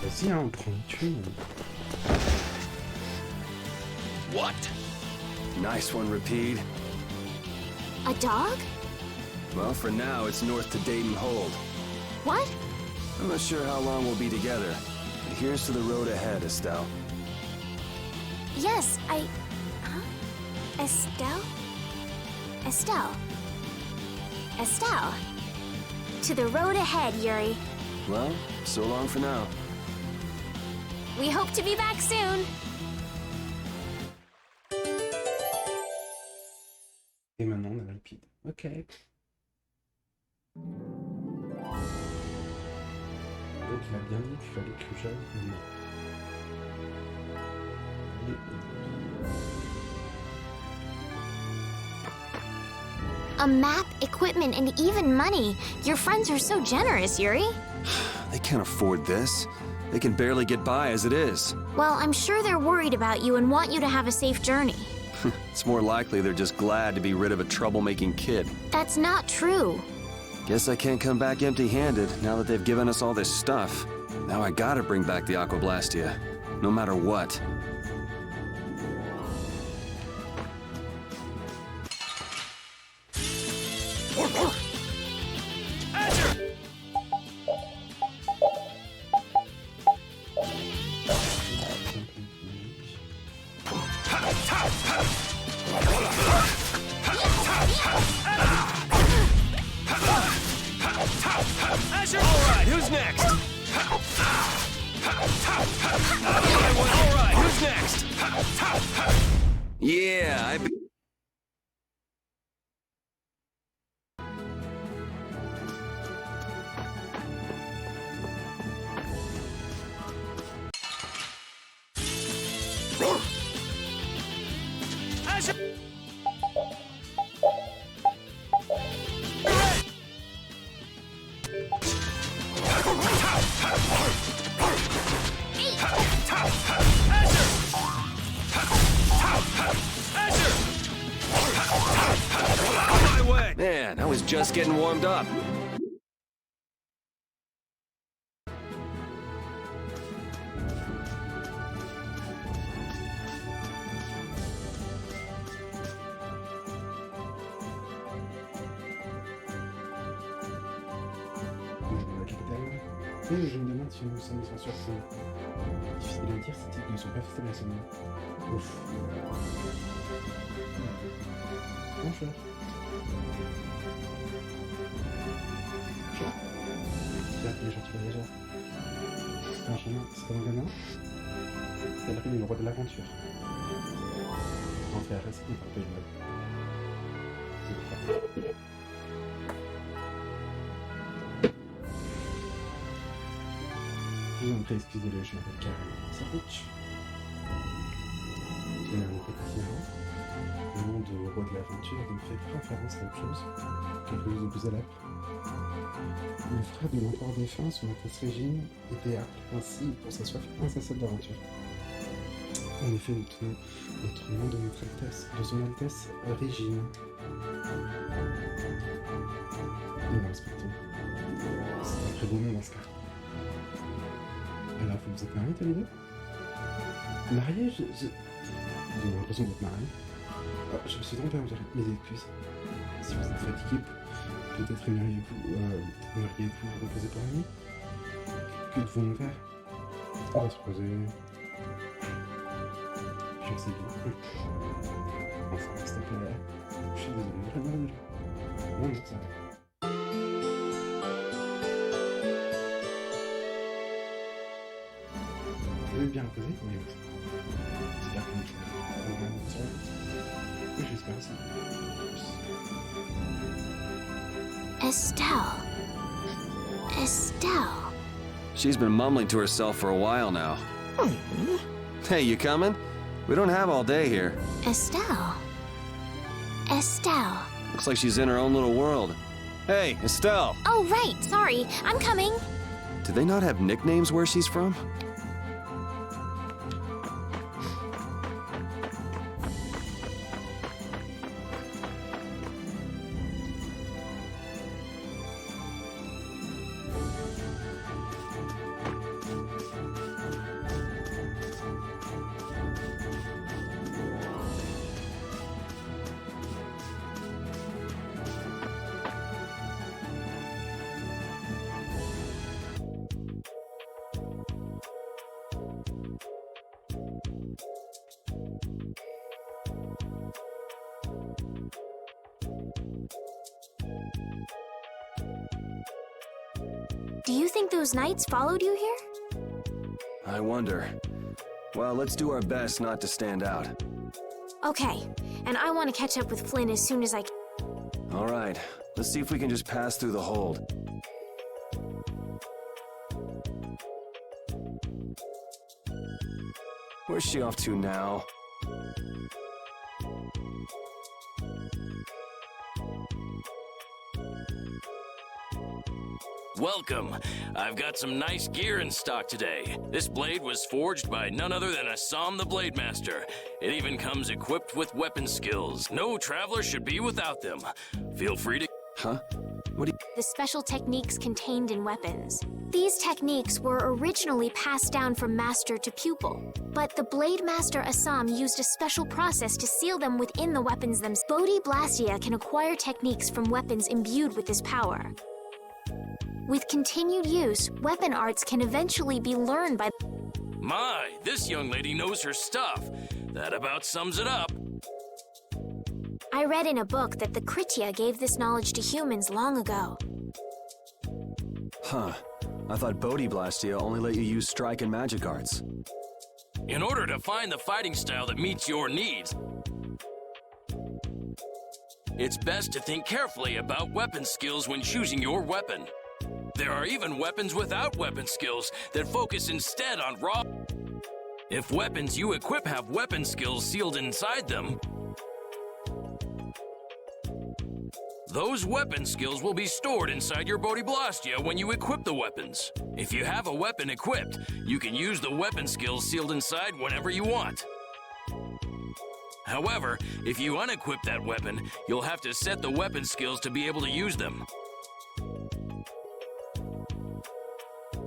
Vas-y, hein, on prend une thune. What? Nice one, Repeat. A dog? Well, for now, it's north to Dayton Hold. What? I'm not sure how long we'll be together, but here's to the road ahead, Estelle. Yes, Huh? Estelle? Estelle. Estelle. To the road ahead, Yuri. Well, so long for now. We hope to be back soon. Et maintenant, on a Rapide. Ok. Donc, il a bien dit qu'il fallait que j'aille. Non. A map, equipment, and even money. Your friends are so generous, Yuri. They can't afford this. They can barely get by as it is. Well, I'm sure they're worried about you and want you to have a safe journey. It's more likely they're just glad to be rid of a troublemaking kid. That's not true. Guess I can't come back empty-handed now that they've given us all this stuff. Now I gotta bring back the Aquablastia, no matter what. Alright, who's next? Alright, who's next? Yeah, Man, I was just getting warmed up. La capitale. Et je me demande si nous sommes censures sont difficiles à dire, ces types ne sont pas faciles à sonner. Ouf. Bonjour. Bonjour. Tu as appelé les gens, tu voyageurs. C'est un chemin, c'est un gamin. C'est le rue, le roi de l'aventure. En fait, reste un peu de mode. Je vous en prie, excusez-le, je m'appelle Karen. C'est Rich. J'ai un petit nom. Le nom de roi de l'aventure ne fait pas référence à autre chose. Quelque chose de plus célèbre. Le frère de l'empereur défunt, son Altesse Régine, était appelé ainsi pour sa soif insatiable d'aventure. En effet, nous tenons notre nom de notre Altesse, de son Altesse Régine. Nous le respectons. C'est un très beau nom dans ce cas. Alors, vous êtes mariés tous les deux? Mariés? J'ai l'impression d'être marié. Oh, je me suis trompé, on dirait. Mes excuses. Si vous êtes fatigué, peut-être aimeriez-vous vous reposer pour la nuit? Que devons-nous faire? On va se reposer. Je sais bien. Enfin, s'il te plaît. Je suis désolé, vraiment désolé. Bon, c'est ça. Vous êtes bien reposé? Oui. J'espère que vous allez. Oui, j'espère aussi. Estelle. Estelle. She's been mumbling to herself for a while now. Hey, you coming? We don't have all day here. Estelle. Estelle. Looks like she's in her own little world. Hey, Estelle! Oh, right. Sorry. I'm coming. Do they not have nicknames where she's from? Do you think those knights followed you here? I wonder. Well, let's do our best not to stand out. Okay, and I want to catch up with Flynn as soon as I can. All right, let's see if we can just pass through the hold. Where's she off to now? Welcome. I've got some nice gear in stock today. This blade was forged by none other than Assam the Blade Master. It even comes equipped with weapon skills. No traveler should be without them. Feel free to... Huh? What do you... The special techniques contained in weapons. These techniques were originally passed down from master to pupil, but the Blade Master Assam used a special process to seal them within the weapons themselves. Bodhi Blastia can acquire techniques from weapons imbued with this power. With continued use, weapon arts can eventually be learned by... My, this young lady knows her stuff. That about sums it up. I read in a book that the Kritya gave this knowledge to humans long ago. Huh. I thought Bodhi Blastia only let you use strike and magic arts. In order to find the fighting style that meets your needs, it's best to think carefully about weapon skills when choosing your weapon. There are even weapons without weapon skills that focus instead on raw... If weapons you equip have weapon skills sealed inside them, those weapon skills will be stored inside your Bodhi Blastia when you equip the weapons. If you have a weapon equipped, you can use the weapon skills sealed inside whenever you want. However, if you unequip that weapon, you'll have to set the weapon skills to be able to use them.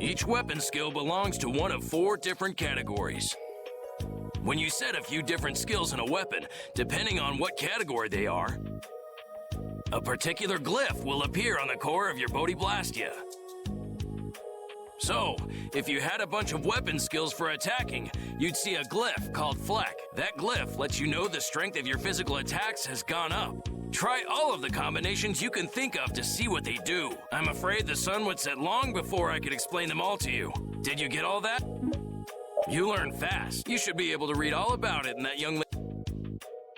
Each weapon skill belongs to one of 4 different categories. When you set a few different skills in a weapon, depending on what category they are, a particular glyph will appear on the core of your Bodhi Blastia. So, if you had a bunch of weapon skills for attacking, you'd see a glyph called Fleck. That glyph lets you know the strength of your physical attacks has gone up. Try all of the combinations you can think of to see what they do. I'm afraid the sun would set long before I could explain them all to you. Did you get all that? You learn fast. You should be able to read all about it in that young...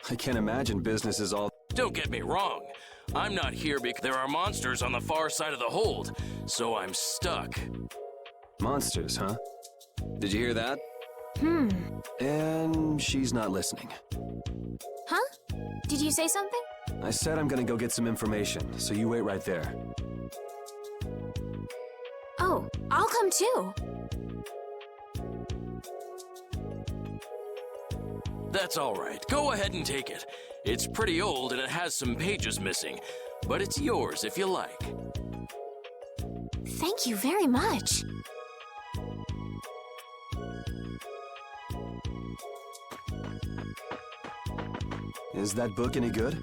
I can't imagine business is all... Don't get me wrong. I'm not here because there are monsters on the far side of the hold, so I'm stuck. Monsters, huh? Did you hear that? And she's not listening. Huh? Did you say something? I said I'm gonna go get some information, so you wait right there. Oh, I'll come too. That's all right. Go ahead and take it. It's pretty old and it has some pages missing, but it's yours if you like. Thank you very much. Is that book any good?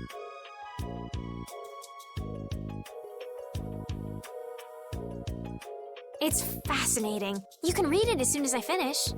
It's fascinating. You can read it as soon as I finish.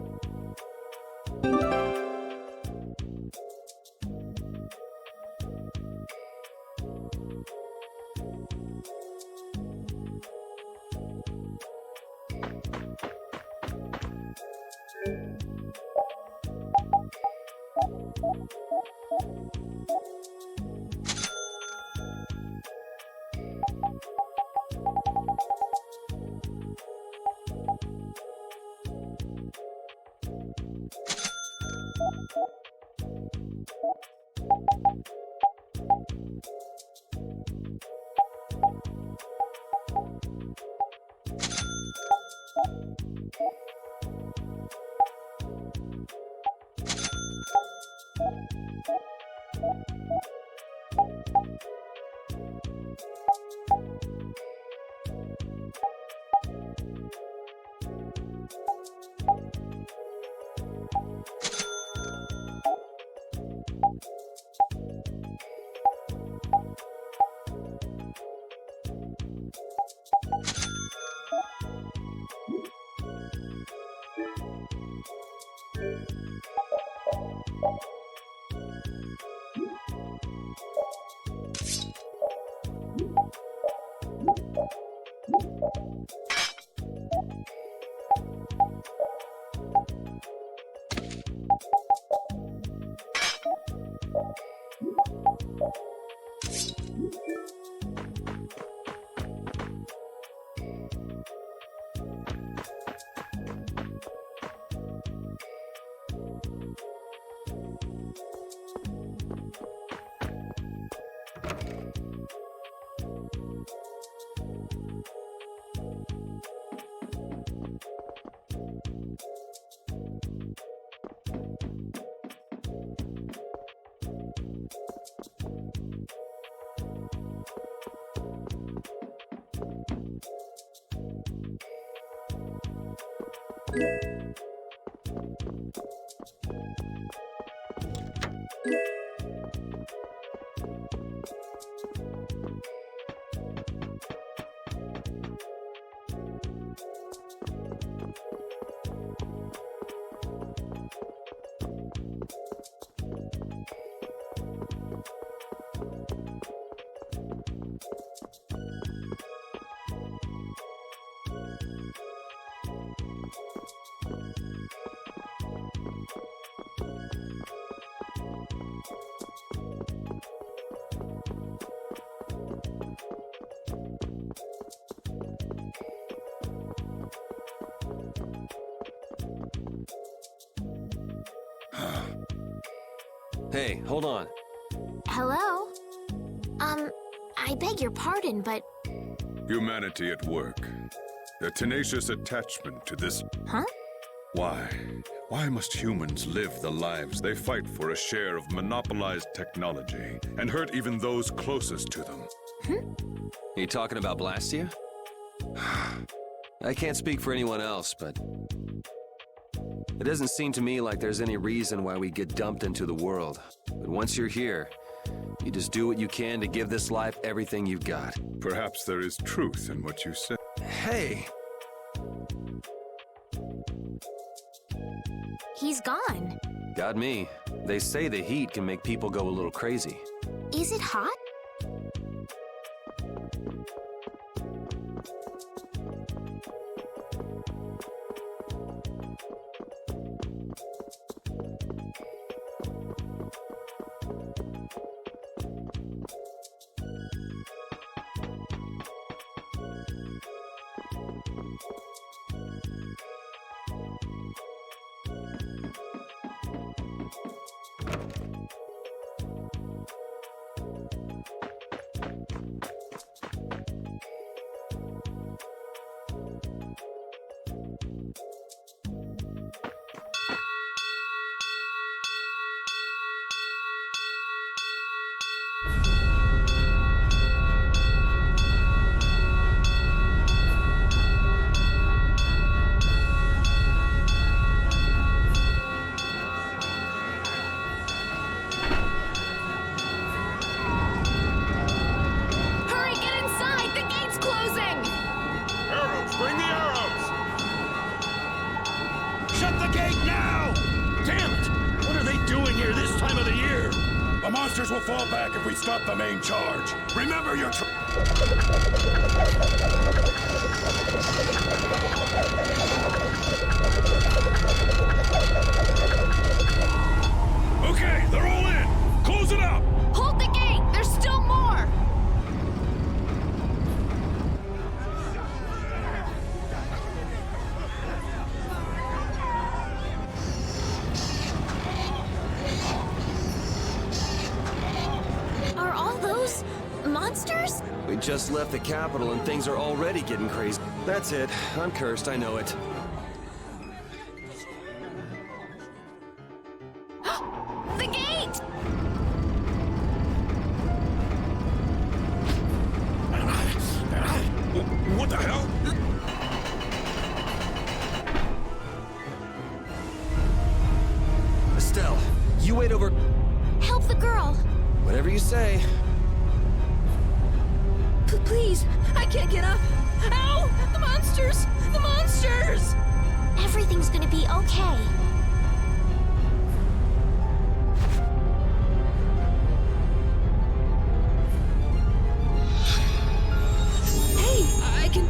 Hey, hold on. Hello? I beg your pardon, but... Humanity at work. Their tenacious attachment to this... Huh? Why? Why must humans live the lives they fight for a share of monopolized technology and hurt even those closest to them? You talking about Blastia? I can't speak for anyone else, but... It doesn't seem to me like there's any reason why we get dumped into the world. But once you're here, you just do what you can to give this life everything you've got. Perhaps there is truth in what you say. Hey! He's gone. Got me. They say the heat can make people go a little crazy. Is it hot? The monsters will fall back if we stop the main charge. Remember your... Okay, they're all in! Close it up! Hold the gate! There's still more! Are all those monsters? We just left the capital and things are already getting crazy. That's it. I'm cursed, I know it. The gate! What the hell? Estelle, you wait over... Help the girl. Whatever you say. Please, I can't get up. Ow! The monsters! The monsters! Everything's gonna be okay. Hey, I can...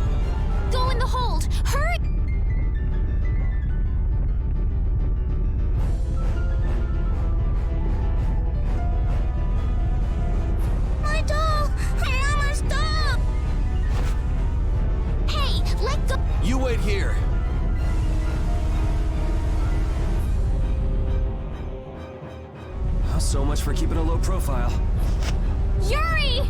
Go in the hold. Hurry! My doll! I almost died! Hey, let go! You wait here. How So much for keeping a low profile. Yuri!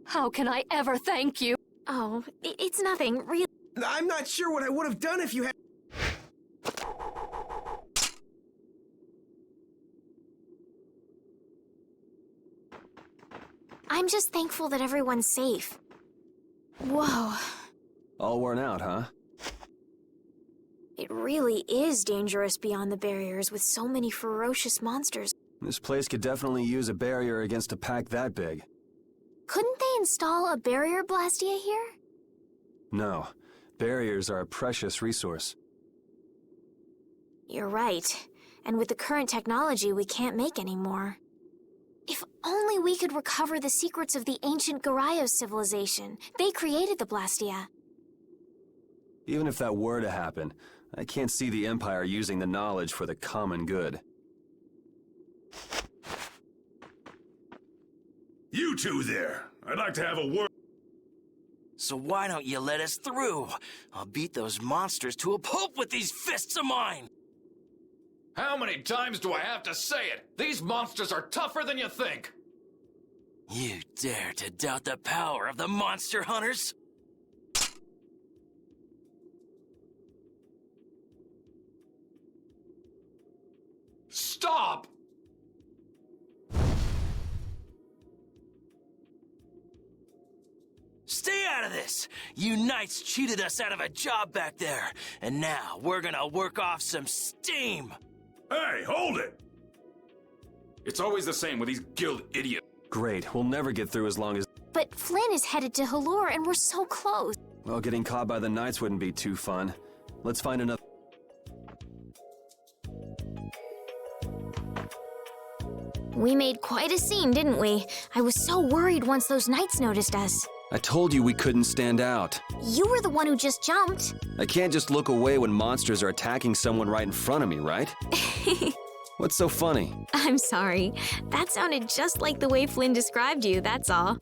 How can I ever thank you? Oh, it's nothing, really. I'm not sure what I would have done if you had... I'm just thankful that everyone's safe. Whoa. All worn out, huh? It really is dangerous beyond the barriers with so many ferocious monsters. This place could definitely use a barrier against a pack that big. Couldn't they install a barrier Blastia here? No. Barriers are a precious resource. You're right. And with the current technology, we can't make any more. If only we could recover the secrets of the ancient Garayos civilization. They created the Blastia. Even if that were to happen, I can't see the Empire using the knowledge for the common good. You two there. I'd like to have a word. So why don't you let us through? I'll beat those monsters to a pulp with these fists of mine! How many times do I have to say it? These monsters are tougher than you think! You dare to doubt the power of the monster hunters? Stop! Stay out of this! You knights cheated us out of a job back there, and now we're gonna work off some steam! Hey, hold it! It's always the same with these guild idiots. Great, we'll never get through as long as... But Flynn is headed to Halure and we're so close. Well, getting caught by the Knights wouldn't be too fun. Let's find another... We made quite a scene, didn't we? I was so worried once those knights noticed us. I told you we couldn't stand out. You were the one who just jumped. I can't just look away when monsters are attacking someone right in front of me, right? What's so funny? I'm sorry. That sounded just like the way Flynn described you, that's all.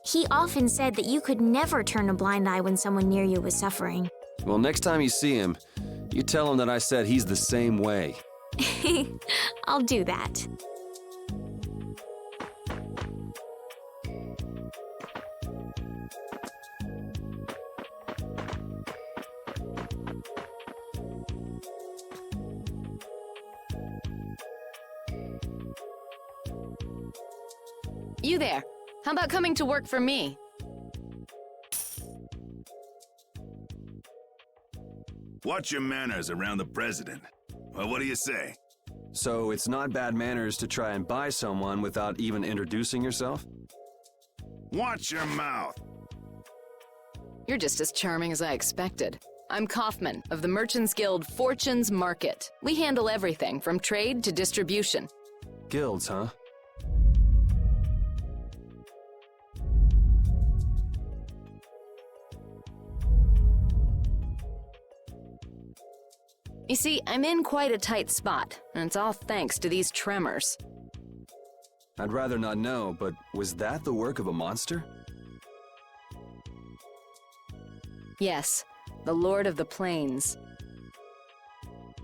He often said that you could never turn a blind eye when someone near you was suffering. Well, next time you see him, you tell him that I said he's the same way. I'll do that. You there. How about coming to work for me? Watch your manners around the president. Well, what do you say? So it's not bad manners to try and buy someone without even introducing yourself? Watch your mouth. You're just as charming as I expected. I'm Kaufman of the Merchants Guild Fortune's Market. We handle everything from trade to distribution. Guilds, huh? You see, I'm in quite a tight spot, and it's all thanks to these tremors. I'd rather not know, but was that the work of a monster? Yes, the Lord of the Plains.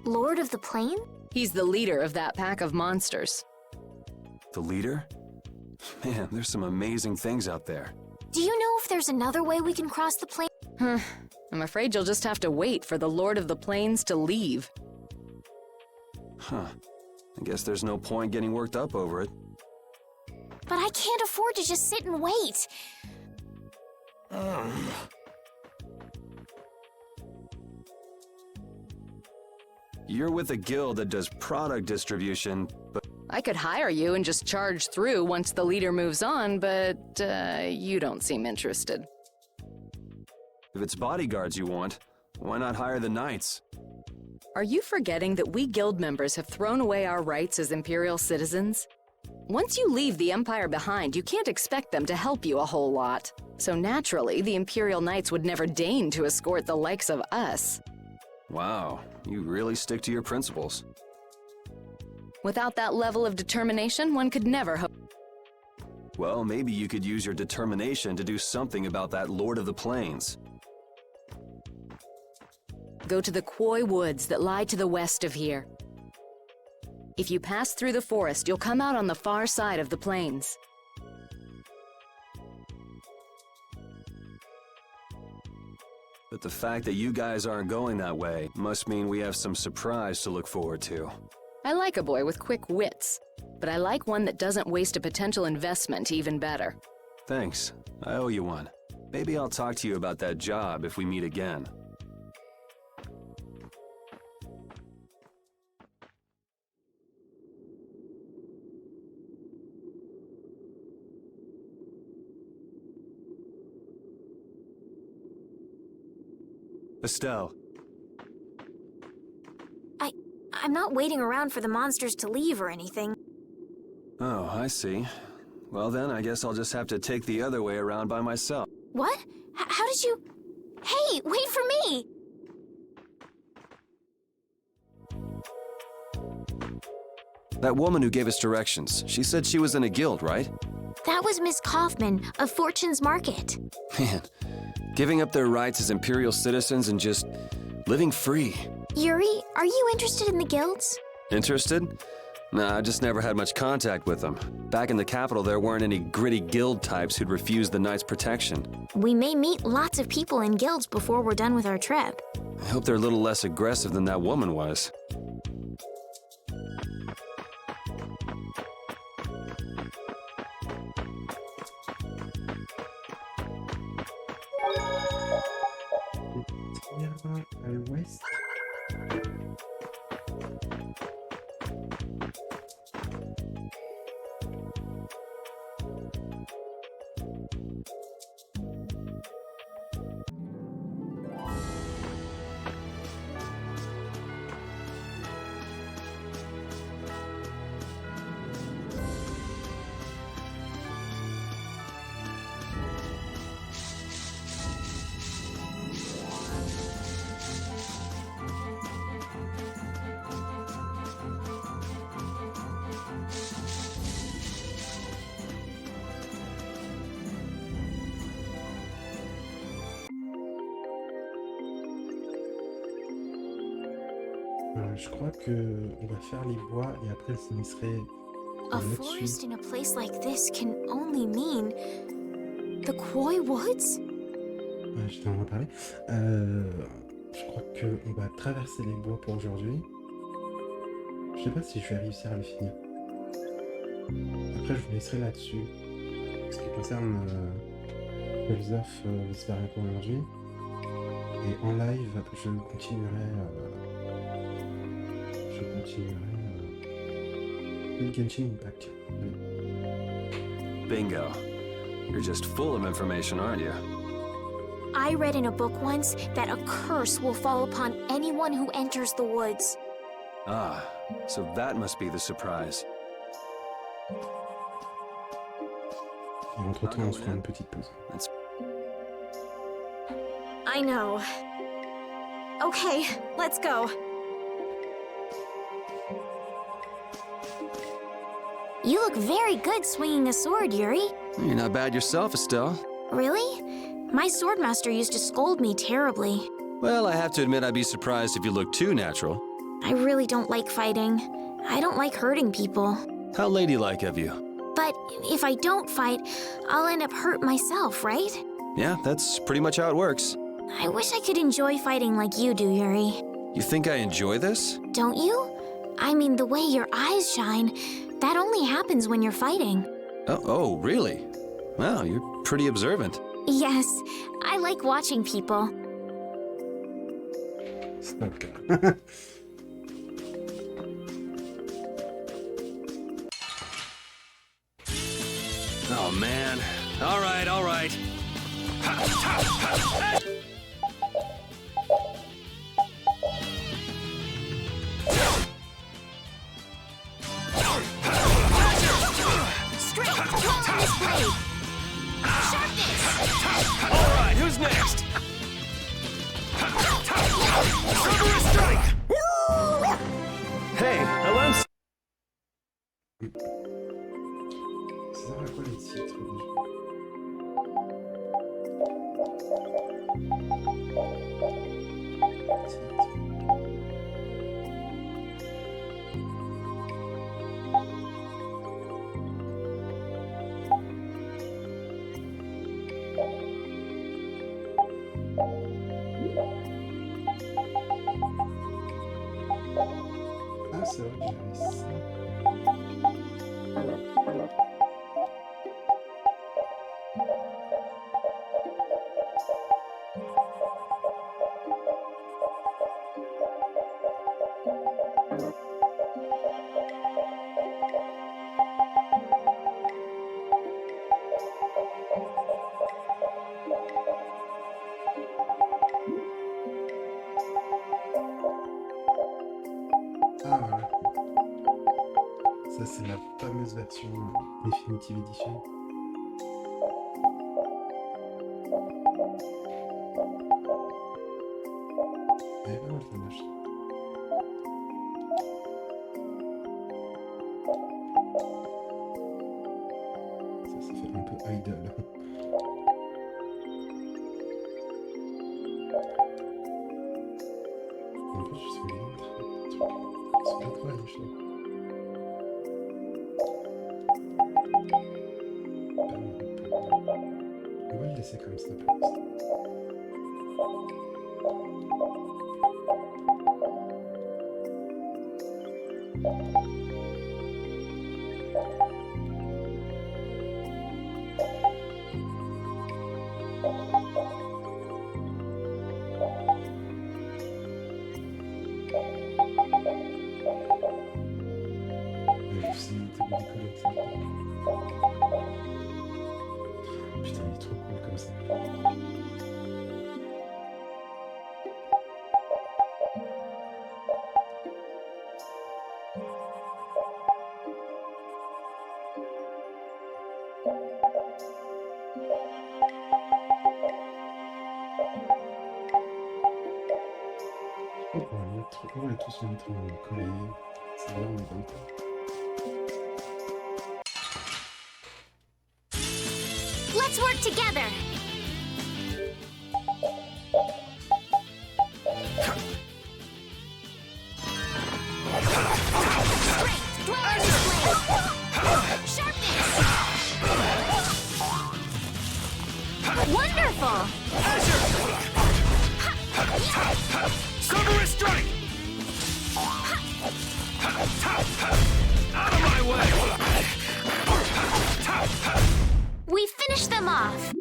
Lord of the Plain? He's the leader of that pack of monsters. The leader? Man, there's some amazing things out there. Do you know if there's another way we can cross the plain? I'm afraid you'll just have to wait for the Lord of the Plains to leave. Huh. I guess there's no point getting worked up over it. But I can't afford to just sit and wait. You're with a guild that does product distribution, but... I could hire you and just charge through once the leader moves on, but you don't seem interested. If it's bodyguards you want, why not hire the knights? Are you forgetting that we guild members have thrown away our rights as Imperial citizens? Once you leave the Empire behind, you can't expect them to help you a whole lot. So naturally, the Imperial Knights would never deign to escort the likes of us. Wow, you really stick to your principles. Without that level of determination, one could never hope. Well, maybe you could use your determination to do something about that Lord of the Plains. Go to the Koi Woods that lie to the west of here. If you pass through the forest, you'll come out on the far side of the plains. But the fact that you guys aren't going that way must mean we have some surprise to look forward to. I like a boy with quick wits, but I like one that doesn't waste a potential investment even better. Thanks. I owe you one. Maybe I'll talk to you about that job if we meet again. Estelle. I'm not waiting around for the monsters to leave or anything. Oh, I see. Well then, I guess I'll just have to take the other way around by myself. What? How did you... Hey, wait for me! That woman who gave us directions, she said she was in a guild, right? That was Miss Kaufman of Fortune's Market. Man, giving up their rights as Imperial citizens and just living free. Yuri, are you interested in the guilds? Interested? Nah, I just never had much contact with them. Back in the capital, there weren't any gritty guild types who'd refuse the Knights' protection. We may meet lots of people in guilds before we're done with our trip. I hope they're a little less aggressive than that woman was. À l'ouest. Je crois que on va faire les bois et après je finisserai A forest in a place like this can only mean the Koi Woods? Je t'en ai parlé. Je crois qu'on va traverser les bois pour aujourd'hui. Je sais pas si je vais réussir à le finir. Après, je vous laisserai là-dessus. Ce qui concerne les offres VESPERIA pour aujourd'hui. Et en live, je continuerai le Genshin Impact. Bingo. You're just full of information, aren't you? I read in a book once that a curse will fall upon anyone who enters the woods. Ah, so that must be the surprise. Et entre-temps, on se fera une petite pause. I know. Okay, let's go. You look very good swinging a sword, Yuri. You're not bad yourself, Estelle. Really? My swordmaster used to scold me terribly. Well, I have to admit I'd be surprised if you looked too natural. I really don't like fighting. I don't like hurting people. How ladylike of you. But if I don't fight, I'll end up hurt myself, right? Yeah, that's pretty much how it works. I wish I could enjoy fighting like you do, Yuri. You think I enjoy this? Don't you? I mean, the way your eyes shine, that only happens when you're fighting. Oh, really? Wow, you're pretty observant. Yes, I like watching people. Stop. Oh, man. All right, all right. All right, who's next? Trigger strike! Hey, I learned Ah, c'est vrai que j'avais ça. Ah, voilà. Ça, c'est la fameuse version Definitive Edition. Elle est pas mal, celle-là, je trouve. Ça fait un peu idol. En plus, je suis bien c'est pas trop allé, je trouve. On va le laisser comme ça pour l'instant. Putain, il est trop cool comme ça. On va tous les mettre en collé. C'est vraiment une bonne fois. Let's work together. Strength, dweller's blade. Sharpness. Wonderful. Cerberus strike! Out of my way! We finished them off.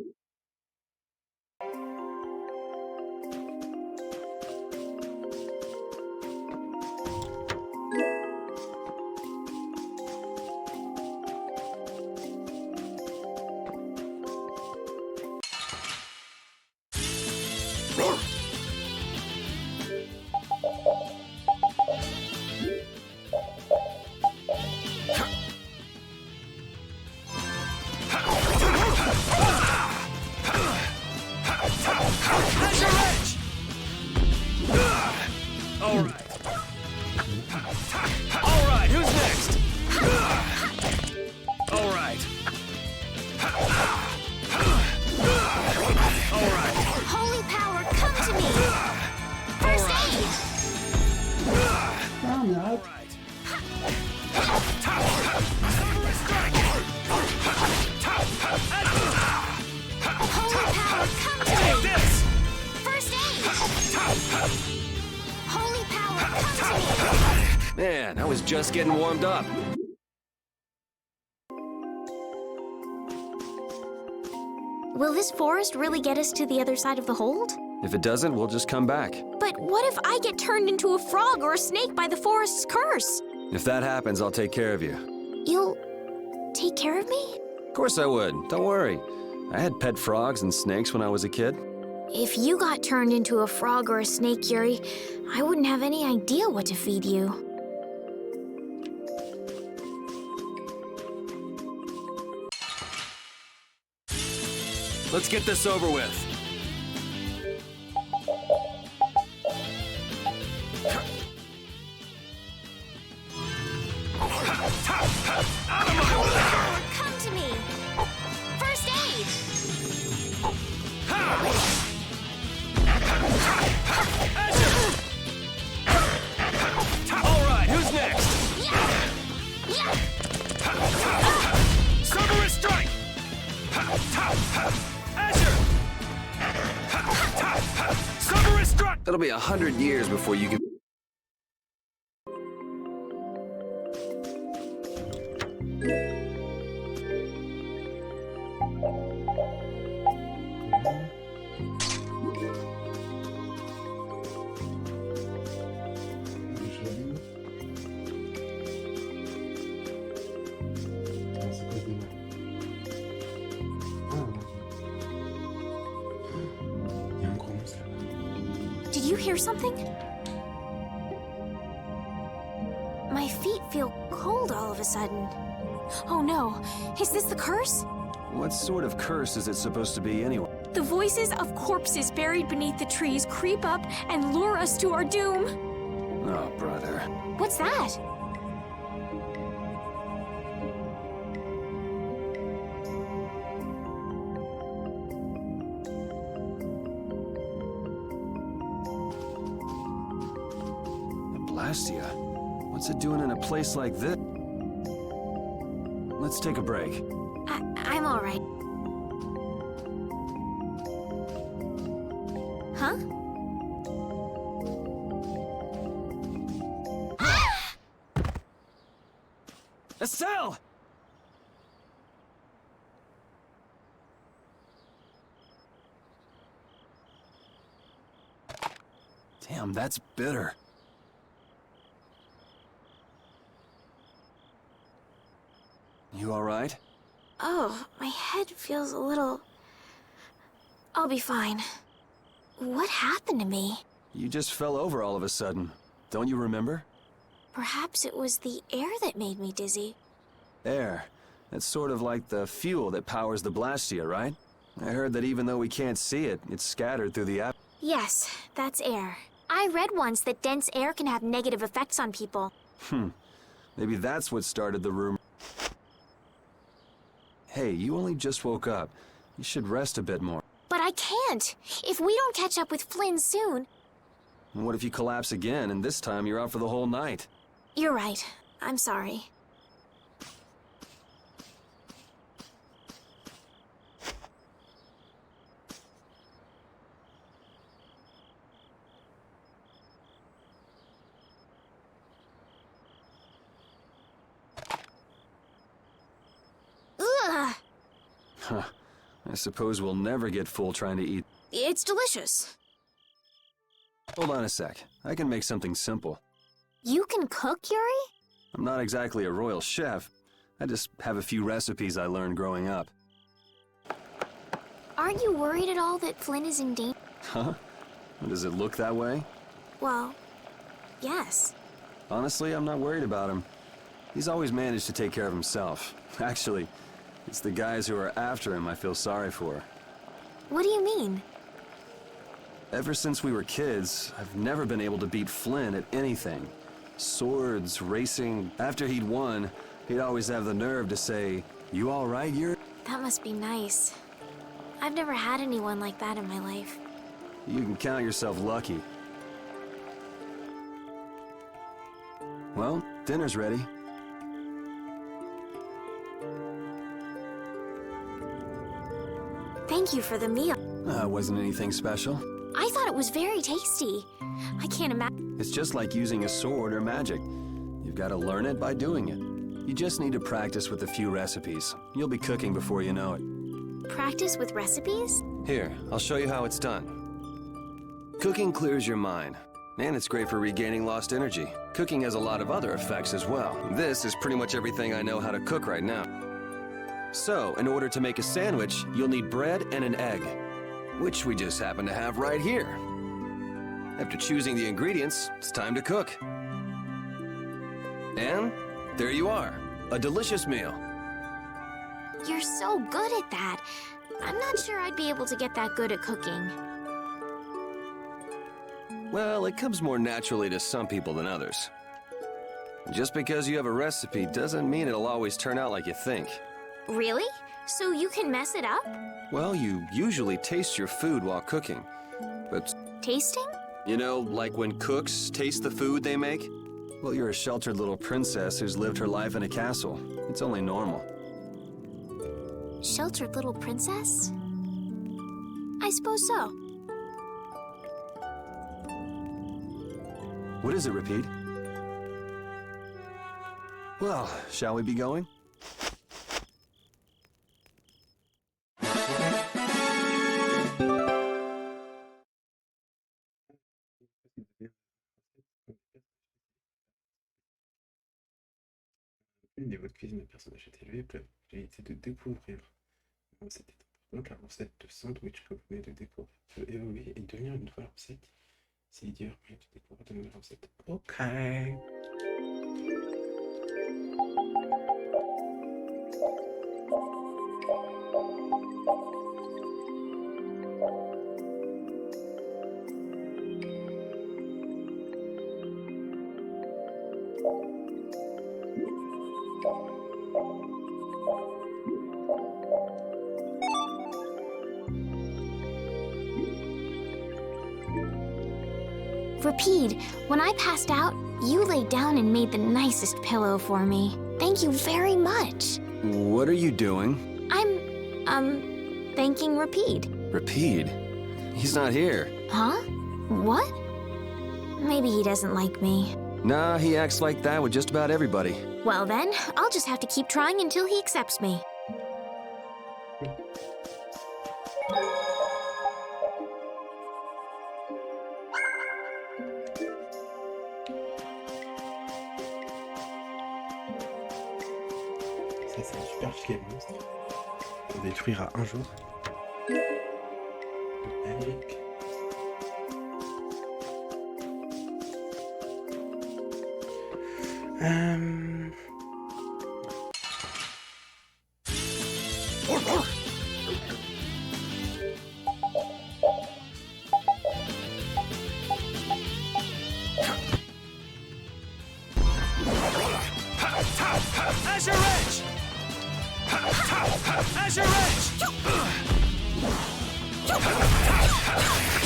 Alright, who's next? Alright. Alright. Holy power, come to me. First aid. Non, mais arrête. Holy power, come to me. This! First aid. Holy power, come to me. Man, I was just getting warmed up. Will this forest really get us to the other side of the hold? If it doesn't, we'll just come back. But what if I get turned into a frog or a snake by the forest's curse? If that happens, I'll take care of you. You'll take care of me? Of course I would. Don't worry. I had pet frogs and snakes when I was a kid. If you got turned into a frog or a snake, Yuri, I wouldn't have any idea what to feed you. Let's get this over with. Come to me. First aid. All right, who's next? Yeah. Cerberus strike! Azure! It'll be 100 years before you can... Did you hear something? My feet feel cold all of a sudden. Oh no, is this the curse? What sort of curse is it supposed to be anyway? The voices of corpses buried beneath the trees creep up and lure us to our doom. Oh, brother. What's that? Blastia? What's it doing in a place like this? Let's take a break. I'm all right. Huh? Estelle! Damn, that's bitter. You all right? Oh, my head feels a little... I'll be fine. What happened to me? You just fell over all of a sudden. Don't you remember? Perhaps it was the air that made me dizzy. Air. That's sort of like the fuel that powers the Blastia, right? I heard that even though we can't see it, it's scattered through the atmosphere. Yes, that's air. I read once that dense air can have negative effects on people. Maybe that's what started the rumor. Hey, you only just woke up. You should rest a bit more. But I can't. If we don't catch up with Flynn soon... And what if you collapse again, and this time you're out for the whole night? You're right. I'm sorry. Ugh! Huh. I suppose we'll never get full trying to eat. It's delicious. Hold on a sec. I can make something simple. You can cook, Yuri? I'm not exactly a royal chef. I just have a few recipes I learned growing up. Aren't you worried at all that Flynn is in danger? Huh? Does it look that way? Well, yes. Honestly, I'm not worried about him. He's always managed to take care of himself. Actually, it's the guys who are after him I feel sorry for. What do you mean? Ever since we were kids, I've never been able to beat Flynn at anything. Swords, racing. After he'd won, he'd always have the nerve to say, "You all right, Yuri?" That must be nice. I've never had anyone like that in my life. You can count yourself lucky. Well, dinner's ready. Thank you for the meal. Wasn't anything special. I thought it was very tasty. I can't imagine. It's just like using a sword or magic. You've got to learn it by doing it. You just need to practice with a few recipes. You'll be cooking before you know it. Practice with recipes? Here, I'll show you how it's done. Cooking clears your mind, and it's great for regaining lost energy. Cooking has a lot of other effects as well. This is pretty much everything I know how to cook right now. So, in order to make a sandwich, you'll need bread and an egg, which we just happen to have right here. After choosing the ingredients, it's time to cook. And there you are, a delicious meal. You're so good at that. I'm not sure I'd be able to get that good at cooking. Well, it comes more naturally to some people than others. Just because you have a recipe doesn't mean it'll always turn out like you think. Really? So you can mess it up? Well, you usually taste your food while cooking, but... Tasting? You know, like when cooks taste the food they make? Well, you're a sheltered little princess who's lived her life in a castle. It's only normal. Sheltered little princess? I suppose so. What is it, Repeat? Well, shall we be going? Le niveau de cuisine de personnage est élevé, j'ai été de découvrir la recette est importante, la recette de sandwich que vous venez de découvrir peut évoluer et devenir une nouvelle recette. C'est l'idée de découvrir de nouvelles recettes. Ok. Repeat, when I passed out, you laid down and made the nicest pillow for me. Thank you very much. What are you doing? I'm, thanking Repeat. Repeat? He's not here. Huh? What? Maybe he doesn't like me. Nah, he acts like that with just about everybody. Well then, I'll just have to keep trying until he accepts me. Ça, c'est un super filet de monstre. On détruira un jour. Avec... Azure Edge! Azure Edge!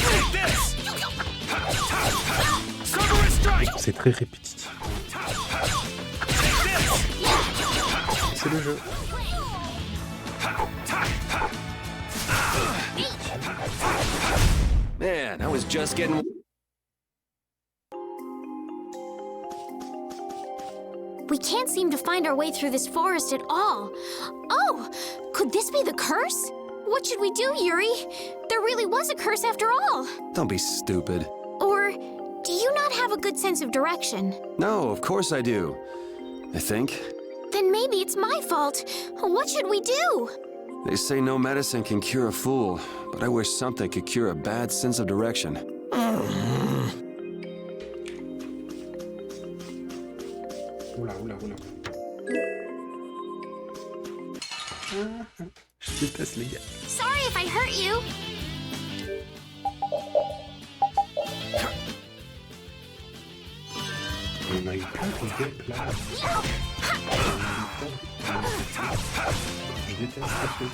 Take this! Cover strike! C'est très répétitif. C'est le jeu. Man, I was just getting... We can't seem to find our way through this forest at all. Oh, could this be the curse? What should we do, Yuri? There really was a curse after all. Don't be stupid. Or do you not have a good sense of direction? No, of course I do. I think. Then maybe it's my fault. What should we do? They say no medicine can cure a fool, but I wish something could cure a bad sense of direction. Oula. Je déteste les gars. Sorry if I hurt you. On a eu plein de guêpes là. Je déteste ce truc.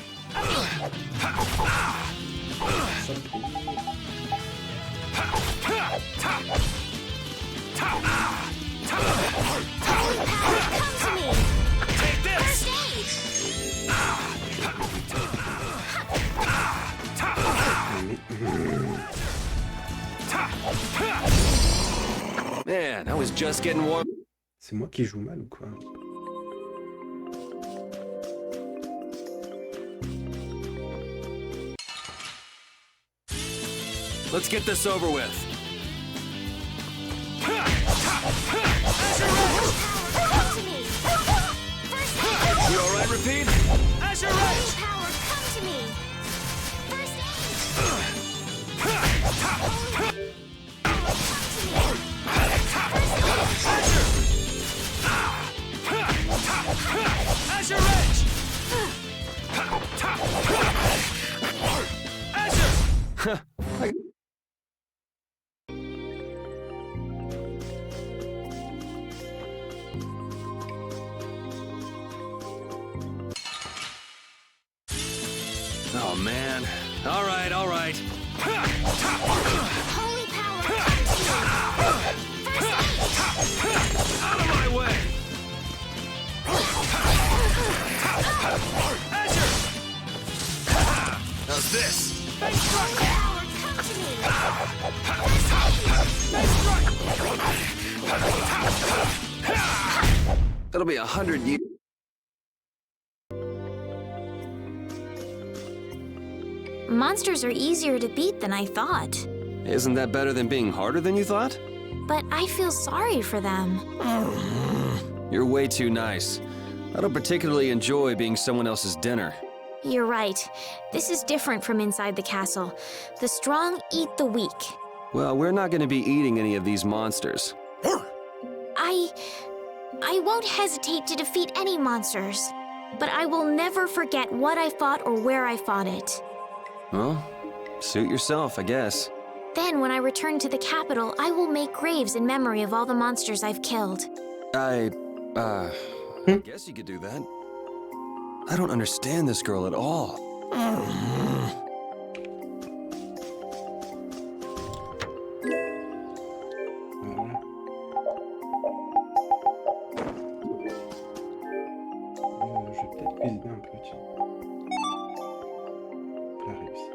Ça me plaît. Come to me. Take this! Man, I was just getting warm. C'est moi qui joue mal ou quoi? Let's get this over with. Come to me. First aid. You alright, Repeat? Azure Edge! Power, come to me. First aid. Azure Edge! Azure! Oh, man. All right. Holy power, come to me. First aid. Out of my way! Azure! How's this? Holy power, That'll be 100 years. Monsters are easier to beat than I thought. Isn't that better than being harder than you thought? But I feel sorry for them. You're way too nice. I don't particularly enjoy being someone else's dinner. You're right. This is different from inside the castle. The strong eat the weak. Well, we're not going to be eating any of these monsters. I won't hesitate to defeat any monsters. But I will never forget what I fought or where I fought it. Well, suit yourself, I guess. Then, when I return to the capital, I will make graves in memory of all the monsters I've killed. I guess you could do that. I don't understand this girl at all. Je vais peut-être cuisiner un peu, tiens. Plat réussi.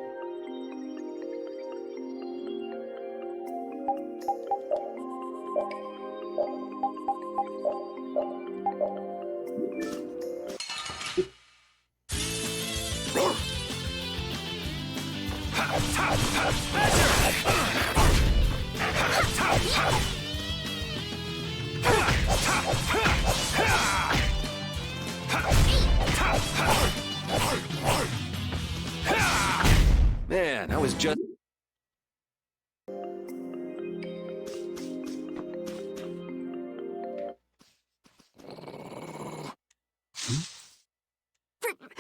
Man, I was just...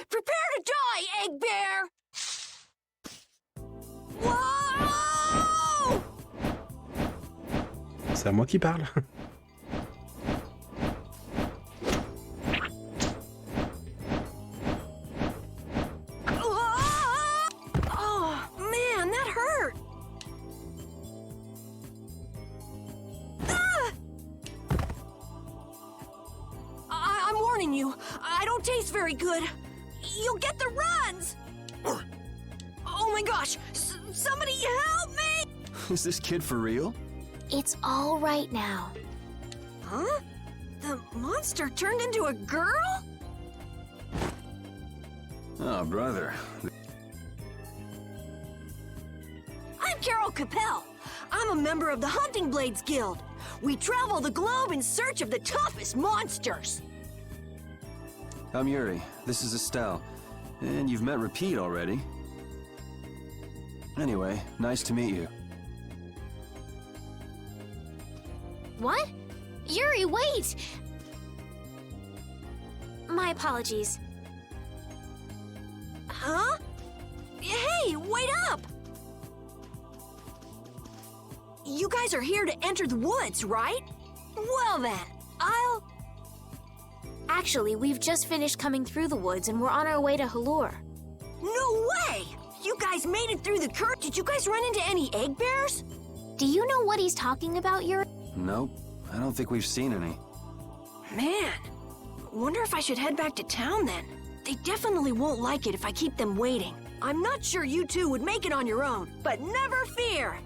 Prepare to die, Egg Bear! Whoa! C'est à moi qui parle. Oh, man, that hurt! Ah! I'm warning you, I don't taste very good. You'll get the runs! Oh my gosh! Somebody help me! Is this kid for real? It's all right now. Huh? The monster turned into a girl? Oh, brother. I'm Carol Capel. I'm a member of the Hunting Blades Guild. We travel the globe in search of the toughest monsters. I'm Yuri. This is Estelle. And you've met Repeat already. Anyway, nice to meet you. What? Yuri, wait! My apologies. Huh? Hey, wait up! You guys are here to enter the woods, right? Well then, Actually, we've just finished coming through the woods and we're on our way to Halur. No way! You guys made it through the current. Did you guys run into any egg bears? Do you know what he's talking about, Yuri? Nope. I don't think we've seen any. Man, wonder if I should head back to town then. They definitely won't like it if I keep them waiting. I'm not sure you two would make it on your own, but never fear!